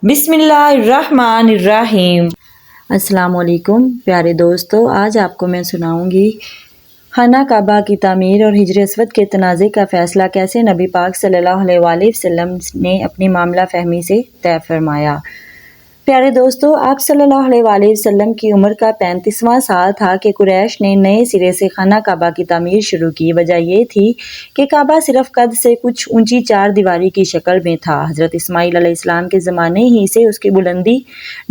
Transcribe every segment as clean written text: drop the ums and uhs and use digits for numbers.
بسم اللہ الرحمن الرحیم۔ السلام علیکم پیارے دوستو، آج آپ کو میں سناؤں گی خانہ کعبہ کی تعمیر اور حجر اسود کے تنازع کا فیصلہ کیسے نبی پاک صلی اللہ علیہ وآلہ وسلم نے اپنی معاملہ فہمی سے طے فرمایا۔ پیارے دوستو، آپ صلی اللہ علیہ وآلہ وسلم کی عمر کا 35واں سال تھا کہ قریش نے نئے سرے سے خانہ کعبہ کی تعمیر شروع کی۔ وجہ یہ تھی کہ کعبہ صرف قد سے کچھ اونچی 4 دیواری کی شکل میں تھا۔ حضرت اسماعیل علیہ السلام کے زمانے ہی سے اس کی بلندی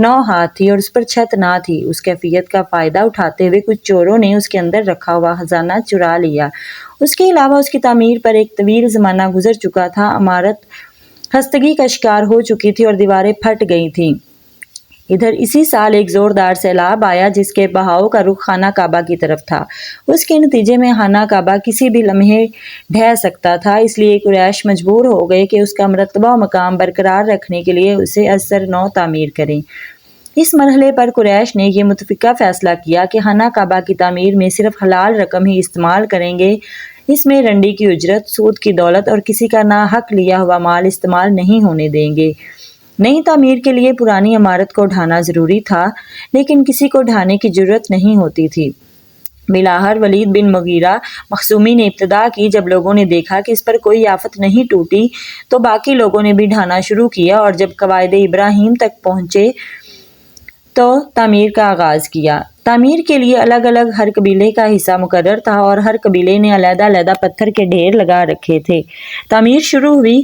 9 ہاتھ تھی اور اس پر چھت نہ تھی۔ اس کیفیت کا فائدہ اٹھاتے ہوئے کچھ چوروں نے اس کے اندر رکھا ہوا خزانہ چرا لیا۔ اس کے علاوہ اس کی تعمیر پر ایک طویل زمانہ گزر چکا تھا، عمارت خستگی کا شکار ہو چکی تھی اور دیواریں پھٹ گئی تھیں۔ ادھر اسی سال ایک زوردار سیلاب آیا جس کے بہاؤ کا رخ خانہ کعبہ کی طرف تھا۔ اس کے نتیجے میں خانہ کعبہ کسی بھی لمحے ڈھہ سکتا تھا، اس لیے قریش مجبور ہو گئے کہ اس کا مرتبہ و مقام برقرار رکھنے کے لیے اسے از سر نو تعمیر کریں۔ اس مرحلے پر قریش نے یہ متفقہ فیصلہ کیا کہ خانہ کعبہ کی تعمیر میں صرف حلال رقم ہی استعمال کریں گے، اس میں رنڈی کی اجرت، سود کی دولت اور کسی کا ناحق لیا ہوا مال استعمال نہیں ہونے دیں گے۔ نئی تعمیر کے لیے پرانی عمارت کو ڈھانا ضروری تھا، لیکن کسی کو ڈھانے کی جرت نہیں ہوتی تھی۔ بالآخر ولید بن مغیرہ مخزومی نے ابتدا کی۔ جب لوگوں نے دیکھا کہ اس پر کوئی آفت نہیں ٹوٹی تو باقی لوگوں نے بھی ڈھانا شروع کیا اور جب قواعد ابراہیم تک پہنچے تو تعمیر کا آغاز کیا۔ تعمیر کے لیے الگ الگ ہر قبیلے کا حصہ مقرر تھا اور ہر قبیلے نے علیحدہ علیحدہ پتھر کے ڈھیر لگا رکھے تھے۔ تعمیر شروع ہوئی۔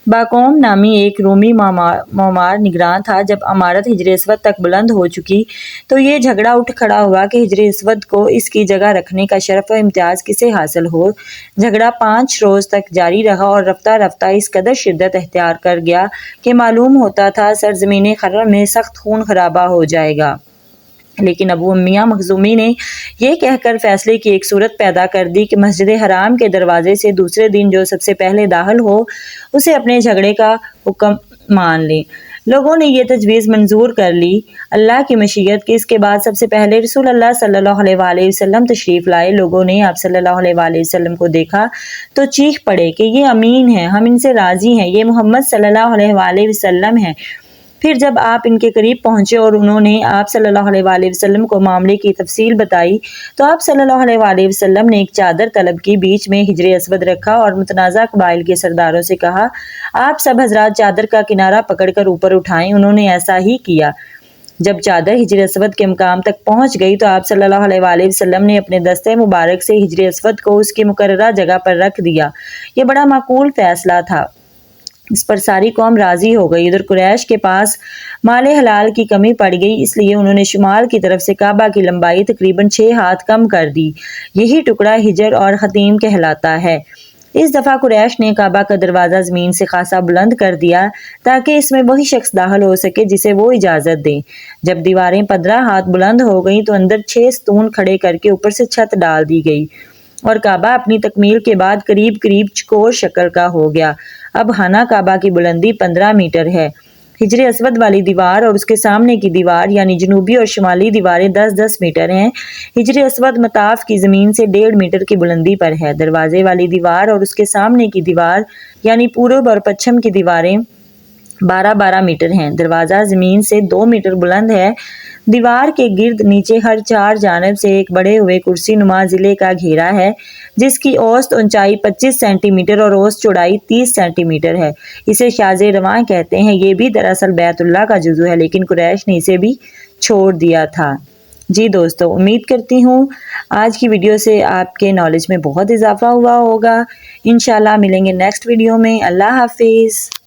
باقوم نامی ایک رومی معمار نگراں تھا۔ جب عمارت حجر اسود تک بلند ہو چکی تو یہ جھگڑا اٹھ کھڑا ہوا کہ حجر اسود کو اس کی جگہ رکھنے کا شرف و امتیاز کسے حاصل ہو۔ جھگڑا 5 روز تک جاری رہا اور رفتہ رفتہ اس قدر شدت اختیار کر گیا کہ معلوم ہوتا تھا سرزمین خرم میں سخت خون خرابہ ہو جائے گا۔ لیکن ابو امیہ مخزومی نے یہ کہہ کر فیصلے کی ایک صورت پیدا کر دی کہ مسجد حرام کے دروازے سے دوسرے دن جو سب سے پہلے داخل ہو اسے اپنے جھگڑے کا حکم مان لے۔ لوگوں نے یہ تجویز منظور کر لی۔ اللہ کی مشیت کہ اس کے بعد سب سے پہلے رسول اللہ صلی اللہ علیہ وآلہ وسلم تشریف لائے۔ لوگوں نے آپ صلی اللہ علیہ وآلہ وسلم کو دیکھا تو چیخ پڑے کہ یہ امین ہیں، ہم ان سے راضی ہیں، یہ محمد صلی اللہ علیہ وآلہ وسلم ہیں۔ پھر جب آپ ان کے قریب پہنچے اور انہوں نے آپ صلی اللہ علیہ وآلہ وسلم کو معاملے کی تفصیل بتائی تو آپ صلی اللہ علیہ وآلہ وسلم نے ایک چادر طلب کی، بیچ میں حجر اسود رکھا اور متنازع قبائل کے سرداروں سے کہا آپ سب حضرات چادر کا کنارہ پکڑ کر اوپر اٹھائیں۔ انہوں نے ایسا ہی کیا۔ جب چادر حجر اسود کے مقام تک پہنچ گئی تو آپ صلی اللہ علیہ وآلہ وسلم نے اپنے دستے مبارک سے حجر اسود کو اس کی مقررہ جگہ پر رکھ دیا۔ یہ بڑا معقول فیصلہ تھا، اس پر ساری قوم راضی ہو گئی۔ ادھر قریش کے پاس مال حلال کی کمی پڑ گئی، اس لیے انہوں نے شمال کی طرف سے کعبہ کی لمبائی تقریباً 6 ہاتھ کم کر دی۔ یہی ٹکڑا حجر اور خطیم کہلاتا ہے۔ اس دفعہ قریش نے کعبہ کا دروازہ زمین سے خاصا بلند کر دیا تاکہ اس میں وہی شخص داخل ہو سکے جسے وہ اجازت دے۔ جب دیواریں 15 ہاتھ بلند ہو گئیں تو اندر 6 ستون کھڑے کر کے اوپر سے چھت ڈال دی گئی اور کعبہ اپنی تکمیل کے بعد قریب قریب چکور شکل کا ہو گیا۔ اب خانہ کعبہ کی بلندی 15 میٹر ہے۔ حجر اسود والی دیوار اور اس کے سامنے کی دیوار یعنی جنوبی اور شمالی دیواریں 10-10 میٹر ہیں۔ حجر اسود مطاف کی زمین سے 1.5 میٹر کی بلندی پر ہے۔ دروازے والی دیوار اور اس کے سامنے کی دیوار یعنی پورب اور پچھم کی دیواریں 12-12 میٹر ہیں۔ دروازہ زمین سے 2 میٹر بلند ہے۔ دیوار کے گرد نیچے ہر 4 جانب سے ایک بڑے ہوئے کرسی نما ضلع کا گھیرا ہے جس کی اوسط اونچائی 25 سینٹی میٹر اور اوسط چوڑائی 30 سینٹی میٹر ہے۔ اسے شاذ رواں کہتے ہیں۔ یہ بھی دراصل بیت اللہ کا جزو ہے، لیکن قریش نے اسے بھی چھوڑ دیا تھا۔ جی دوستو، امید کرتی ہوں آج کی ویڈیو سے آپ کے نالج میں بہت اضافہ ہوا ہوگا۔ انشاءاللہ ملیں گے نیکسٹ ویڈیو میں۔ اللہ حافظ۔